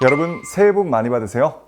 여러분 새해 복 많이 받으세요.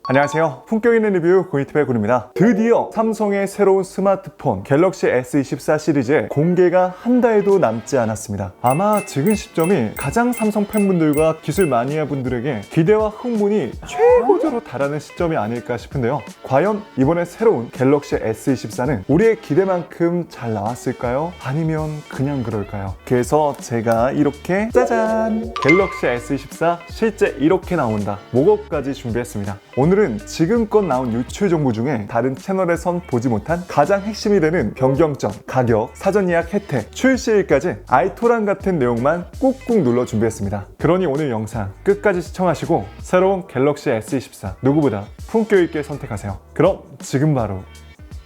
안녕하세요. 품격 있는 리뷰 고이트벨 군입니다. 드디어 삼성의 새로운 스마트폰 갤럭시 S24 시리즈의 공개가 한 달도 남지 않았습니다. 아마 지금 시점이 가장 삼성 팬분들과 기술 마니아 분들에게 기대와 흥분이 최고조로 달하는 시점이 아닐까 싶은데요. 과연 이번에 새로운 갤럭시 S24는 우리의 기대만큼 잘 나왔을까요? 아니면 그냥 그럴까요? 그래서 제가 이렇게 짜잔! 갤럭시 S24 실제 이렇게 나온다. 목업까지 준비했습니다. 오늘은 지금껏 나온 유출 정보 중에 다른 채널에선 보지 못한 가장 핵심이 되는 변경점, 가격, 사전 예약 혜택, 출시일까지 알토란 같은 내용만 꾹꾹 눌러 준비했습니다. 그러니 오늘 영상 끝까지 시청하시고 새로운 갤럭시 S24 누구보다 품격 있게 선택하세요. 그럼 지금 바로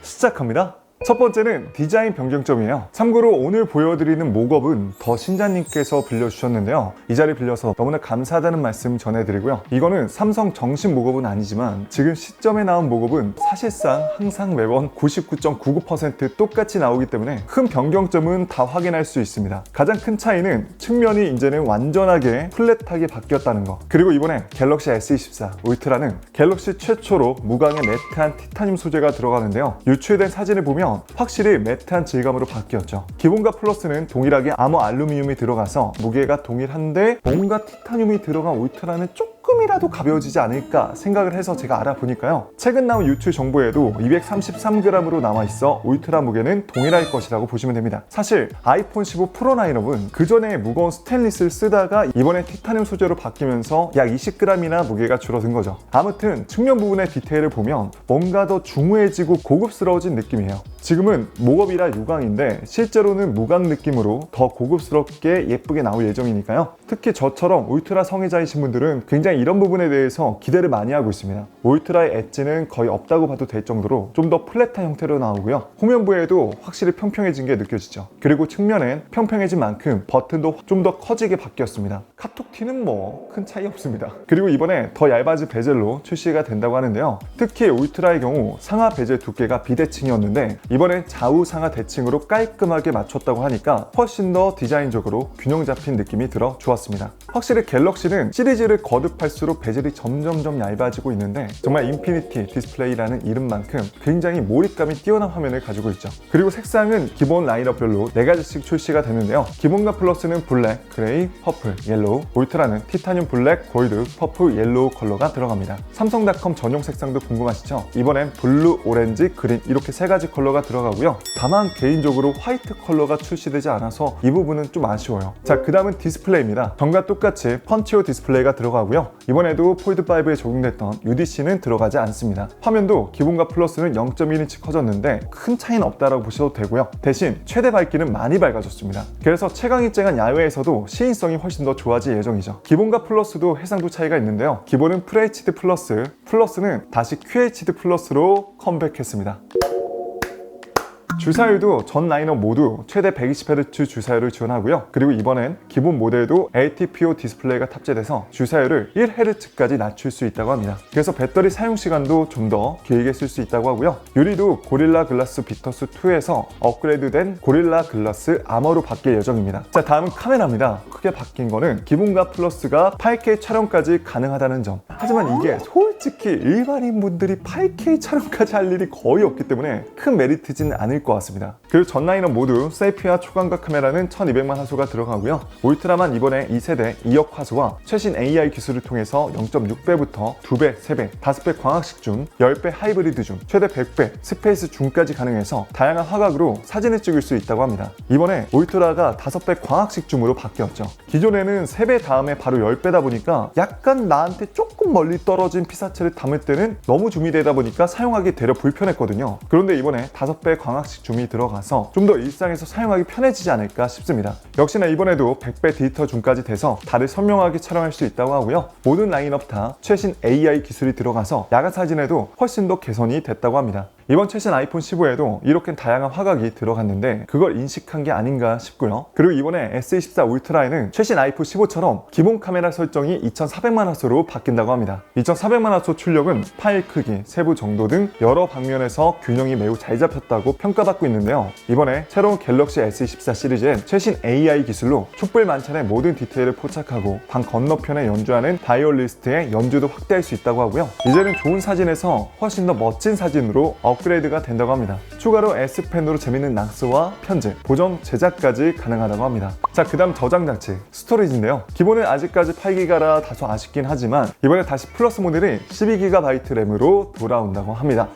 시작합니다. 첫 번째는 디자인 변경점이에요. 참고로 오늘 보여드리는 목업은 더 신자님께서 빌려주셨는데요. 이 자리 빌려서 너무나 감사하다는 말씀 전해드리고요. 이거는 삼성 정식 목업은 아니지만 지금 시점에 나온 목업은 사실상 항상 매번 99.99% 똑같이 나오기 때문에 큰 변경점은 다 확인할 수 있습니다. 가장 큰 차이는 측면이 이제는 완전하게 플랫하게 바뀌었다는 거. 그리고 이번에 갤럭시 S24 울트라는 갤럭시 최초로 무광의 매트한 티타늄 소재가 들어가는데요. 유출된 사진을 보면 확실히 매트한 질감으로 바뀌었죠. 기본과 플러스는 동일하게 아머 알루미늄이 들어가서 무게가 동일한데 뭔가 티타늄이 들어간 울트라는 조금이라도 가벼워지지 않을까 생각을 해서 제가 알아보니까요. 최근 나온 유출 정보에도 233g으로 남아있어 울트라 무게는 동일할 것이라고 보시면 됩니다. 사실 아이폰 15 프로 라인업은 그 전에 무거운 스테인리스를 쓰다가 이번에 티타늄 소재로 바뀌면서 약 20g이나 무게가 줄어든 거죠. 아무튼 측면 부분의 디테일을 보면 뭔가 더 중후해지고 고급스러워진 느낌이에요. 지금은 목업이라 유광인데 실제로는 무광 느낌으로 더 고급스럽게 예쁘게 나올 예정이니까요. 특히 저처럼 울트라 성애자이신 분들은 굉장히 이런 부분에 대해서 기대를 많이 하고 있습니다. 울트라의 엣지는 거의 없다고 봐도 될 정도로 좀 더 플랫한 형태로 나오고요. 후면부에도 확실히 평평해진 게 느껴지죠. 그리고 측면엔 평평해진 만큼 버튼도 좀 더 커지게 바뀌었습니다. 카톡티는 뭐 큰 차이 없습니다. 그리고 이번에 더 얇아진 베젤로 출시가 된다고 하는데요. 특히 울트라의 경우 상하 베젤 두께가 비대칭이었는데 이번엔 좌우 상하 대칭으로 깔끔하게 맞췄다고 하니까 훨씬 더 디자인적으로 균형 잡힌 느낌이 들어 좋았습니다. 확실히 갤럭시는 시리즈를 거듭할수록 베젤이 점점점 얇아지고 있는데 정말 인피니티 디스플레이라는 이름만큼 굉장히 몰입감이 뛰어난 화면을 가지고 있죠. 그리고 색상은 기본 라인업별로 4가지씩 출시가 되는데요. 기본과 플러스는 블랙, 그레이, 퍼플, 옐로우, 울트라는 티타늄 블랙, 골드, 퍼플, 옐로우 컬러가 들어갑니다. 삼성닷컴 전용 색상도 궁금하시죠? 이번엔 블루, 오렌지, 그린 이렇게 3가지 컬러가 들어가고요. 다만 개인적으로 화이트 컬러가 출시되지 않아서 이 부분은 좀 아쉬워요. 자, 그 다음은 디스플레이입니다. 전과 똑같이 펀치호 디스플레이가 들어가고요. 이번에도 폴드5에 적용됐던 UDC는 들어가지 않습니다. 화면도 기본과 플러스는 0.1인치 커졌는데 큰 차이는 없다라고 보셔도 되고요. 대신 최대 밝기는 많이 밝아졌습니다. 그래서 채광이 쨍한 야외에서도 시인성이 훨씬 더 좋아질 예정이죠. 기본과 플러스도 해상도 차이가 있는데요. 기본은 FHD 플러스, 플러스는 다시 QHD 플러스로 컴백했습니다. 주사율도 전 라인업 모두 최대 120Hz 주사율을 지원하고요. 그리고 이번엔 기본 모델도 LTPO 디스플레이가 탑재돼서 주사율을 1Hz까지 낮출 수 있다고 합니다. 그래서 배터리 사용 시간도 좀 더 길게 쓸 수 있다고 하고요. 유리도 고릴라 글라스 비터스 2에서 업그레이드된 고릴라 글라스 아머로 바뀔 예정입니다. 자, 다음은 카메라입니다. 크게 바뀐 거는 기본과 플러스가 8K 촬영까지 가능하다는 점. 하지만 이게 솔직히 일반인 분들이 8K 촬영까지 할 일이 거의 없기 때문에 큰 메리트지는 않을 것 같습니다. 그리고 전 라인업 모두 셀피와 초광각 카메라는 1200만 화소가 들어가고요. 울트라만 이번에 2세대 2억 화소와 최신 AI 기술을 통해서 0.6배부터 2배, 3배, 5배 광학식 줌, 10배 하이브리드 줌, 최대 100배 스페이스 줌까지 가능해서 다양한 화각으로 사진을 찍을 수 있다고 합니다. 이번에 울트라가 5배 광학식 줌으로 바뀌었죠. 기존에는 3배 다음에 바로 10배다 보니까 약간 나한테 조금 멀리 떨어진 피사체를 담을 때는 너무 줌이 되다 보니까 사용하기 되려 불편했거든요. 그런데 이번에 5배 광학식 줌이 들어가서 좀 더 일상에서 사용하기 편해지지 않을까 싶습니다. 역시나 이번에도 100배 디지털 줌까지 돼서 달을 선명하게 촬영할 수 있다고 하고요. 모든 라인업 다 최신 AI 기술이 들어가서 야간 사진에도 훨씬 더 개선이 됐다고 합니다. 이번 최신 아이폰 15에도 이렇게 다양한 화각이 들어갔는데 그걸 인식한 게 아닌가 싶고요. 그리고 이번에 S24 울트라에는 최신 아이폰 15처럼 기본 카메라 설정이 2400만화소로 바뀐다고 합니다. 2400만화소 출력은 파일 크기, 세부 정도 등 여러 방면에서 균형이 매우 잘 잡혔다고 평가받고 있는데요. 이번에 새로운 갤럭시 S24 시리즈엔 최신 AI 기술로 촛불 만찬의 모든 디테일을 포착하고 방 건너편에 연주하는 바이올리스트의 연주도 확대할 수 있다고 하고요. 이제는 좋은 사진에서 훨씬 더 멋진 사진으로 업그레이드가 된다고 합니다. 추가로 S펜으로 재밌는 낙서와 편집, 보정, 제작까지 가능하다고 합니다. 자, 그 다음 저장 장치, 스토리지인데요. 기본은 아직까지 8기가라 다소 아쉽긴 하지만 이번에 다시 플러스 모델이 12GB 램으로 돌아온다고 합니다.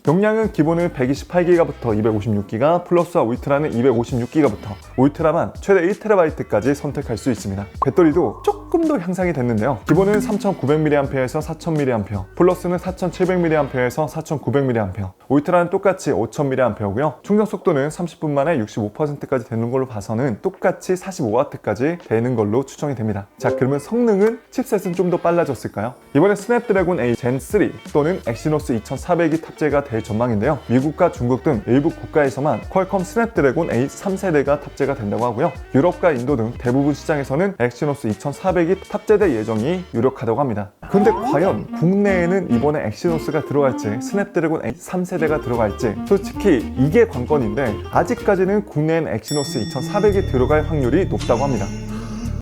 용량은 기본은 128기가부터 256기가, 플러스와 울트라는 256기가부터, 울트라만 최대 1TB까지 선택할 수 있습니다. 배터리도 조금 더 향상이 됐는데요. 기본은 3900mAh에서 4000mAh, 플러스는 4700mAh에서 4900mAh, 울트라는 똑같이 5000mAh고요. 충전 속도는 30분 만에 65%까지 되는 걸로 봐서는 똑같이 45W까지 되는 걸로 추정이 됩니다. 자, 그러면 성능은 칩셋은 좀 더 빨라졌을까요? 이번에 스냅드래곤 A 젠 3 또는 엑시노스 2400이 탑재가 될 전망인데요. 미국과 중국 등 일부 국가에서만 퀄컴 스냅드래곤 A 3세대가 탑재가 된다고 하고요. 유럽과 인도 등 대부분 시장에서는 엑시노스 2400이 탑재될 예정이 유력하다고 합니다. 근데 과연 국내에는 이번에 엑시노스가 들어갈지 스냅드래곤 A 3세대가 들어갈지 솔직히 이게 관건인데 아직까지는 국내엔 엑시노스 2400이 들어갈 확률이 높다고 합니다.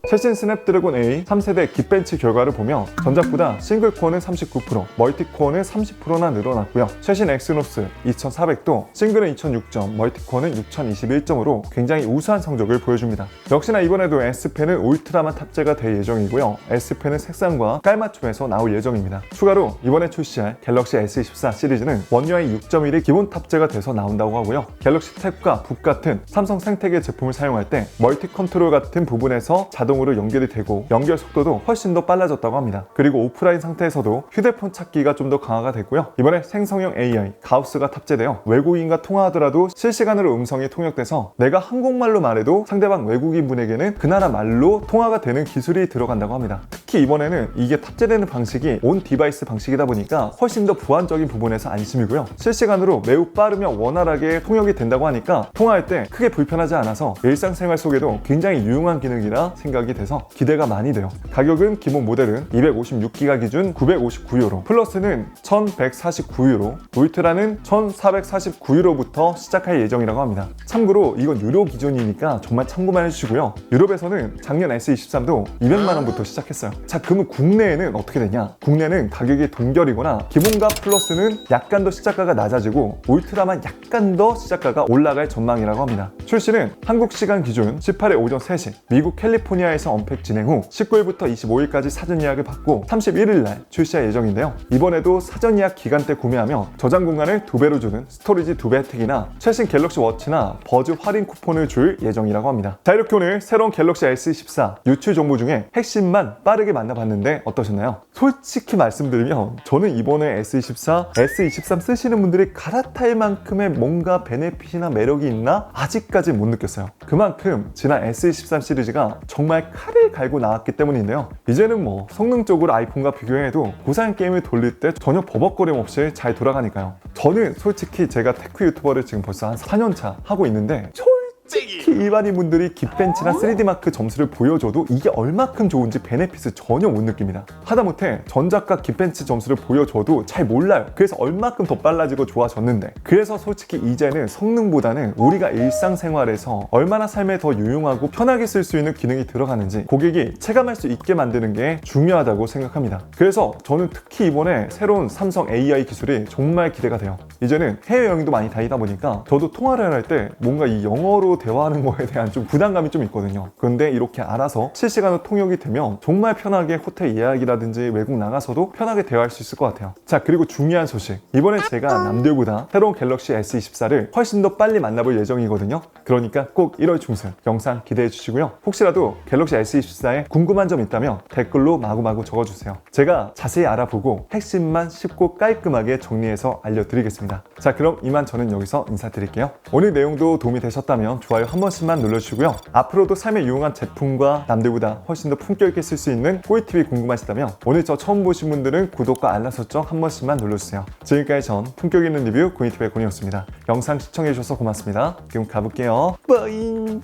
최신 스냅드래곤 A 3세대 긱벤치 결과를 보면 전작보다 싱글코어는 39%, 멀티코어는 30%나 늘어났고요. 최신 엑시노스 2400도 싱글은 2006점, 멀티코어는 6021점으로 굉장히 우수한 성적을 보여줍니다. 역시나 이번에도 S펜은 울트라만 탑재가 될 예정이고요. S펜은 색상과 깔맞춤에서 나올 예정입니다. 추가로 이번에 출시할 갤럭시 S24 시리즈는 원 UI 6.1이 기본 탑재가 돼서 나온다고 하고요. 갤럭시 탭과 북 같은 삼성 생태계 제품을 사용할 때 멀티 컨트롤 같은 부분에서 자동으로 연결이 되고 연결 속도도 훨씬 더 빨라졌다고 합니다. 그리고 오프라인 상태에서도 휴대폰 찾기가 좀 더 강화가 됐고요. 이번에 생성형 AI 가우스가 탑재되어 외국인과 통화하더라도 실시간으로 음성이 통역돼서 내가 한국말로 말해도 상대방 외국인 분에게는 그 나라 말로 통화가 되는 기술이 들어간다고 합니다. 특히 이번에는 이게 탑재되는 방식이 온 디바이스 방식이다 보니까 훨씬 더 보안적인 부분에서 안심이고요. 실시간으로 매우 빠르며 원활하게 통역이 된다고 하니까 통화할 때 크게 불편하지 않아서 일상생활 속에도 굉장히 유용한 기능이라 생각이 돼서 기대가 많이 돼요. 가격은 기본 모델은 256기가 기준 959유로, 플러스는 1149유로, 울트라는 1449유로부터 시작할 예정이라고 합니다. 참고로 이건 유로 기준이니까 정말 참고만 해주시고요. 유럽에서는 작년 S23도 200만원부터 시작했어요. 자, 그러면 국내에는 어떻게 되냐? 국내는 가격이 동결이거나 기본과 플러스는 약간 더 시작가가 낮아지고 울트라만 약간 더 시작가가 올라갈 전망이라고 합니다. 출시는 한국 시간 기준 18일 오전 3시, 미국 캘리포니아에서 언팩 진행 후 19일부터 25일까지 사전 예약을 받고 31일날 출시할 예정인데요. 이번에도 사전 예약 기간 때 구매하면 저장 공간을 2배로 주는 스토리지 2배 혜택이나 최신 갤럭시 워치나 버즈 할인 쿠폰을 줄 예정이라고 합니다. 자, 이렇게 오늘 새로운 갤럭시 S24 유출 정보 중에 핵심만 빠르게 만나봤는데 어떠셨나요? 솔직히 말씀드리면 저는 이번에 S24, S23 쓰시는 분들이 갈아탈 만큼의 뭔가 베네핏이나 매력이 있나? 아직까지 못 느꼈어요. 그만큼 지난 S23 시리즈가 정말 칼을 갈고 나왔기 때문인데요. 이제는 뭐 성능적으로 아이폰과 비교해도 고사양 게임을 돌릴 때 전혀 버벅거림 없이 잘 돌아가니까요. 저는 솔직히 제가 테크 유튜버를 지금 벌써 한 4년차 하고 있는데 특히 일반인 분들이 긱벤치나 3D마크 점수를 보여줘도 이게 얼마큼 좋은지 베네핏을 전혀 못 느낍니다. 하다못해 전작과 긱벤치 점수를 보여줘도 잘 몰라요. 그래서 얼마큼 더 빨라지고 좋아졌는데, 그래서 솔직히 이제는 성능보다는 우리가 일상생활에서 얼마나 삶에 더 유용하고 편하게 쓸 수 있는 기능이 들어가는지 고객이 체감할 수 있게 만드는 게 중요하다고 생각합니다. 그래서 저는 특히 이번에 새로운 삼성 AI 기술이 정말 기대가 돼요. 이제는 해외여행도 많이 다니다 보니까 저도 통화를 할 때 뭔가 이 영어로 대화하는 거에 대한 좀 부담감이 좀 있거든요. 그런데 이렇게 알아서 실시간으로 통역이 되면 정말 편하게 호텔 예약이라든지 외국 나가서도 편하게 대화할 수 있을 것 같아요. 자, 그리고 중요한 소식, 이번에 제가 남들보다 새로운 갤럭시 S24를 훨씬 더 빨리 만나볼 예정이거든요. 그러니까 꼭 1월 중순 영상 기대해 주시고요. 혹시라도 갤럭시 S24에 궁금한 점 있다면 댓글로 마구마구 적어주세요. 제가 자세히 알아보고 핵심만 쉽고 깔끔하게 정리해서 알려드리겠습니다. 자, 그럼 이만 저는 여기서 인사드릴게요. 오늘 내용도 도움이 되셨다면 좋아요 한 번씩만 눌러주시고요. 앞으로도 삶에 유용한 제품과 남들보다 훨씬 더 품격 있게 쓸 수 있는 꼬이TV 궁금하시다면 오늘 저 처음 보신 분들은 구독과 알람 설정 한 번씩만 눌러주세요. 지금까지 전 품격 있는 리뷰 꼬이TV의 곤이었습니다. 영상 시청해주셔서 고맙습니다. 그럼 가볼게요. 빠잉.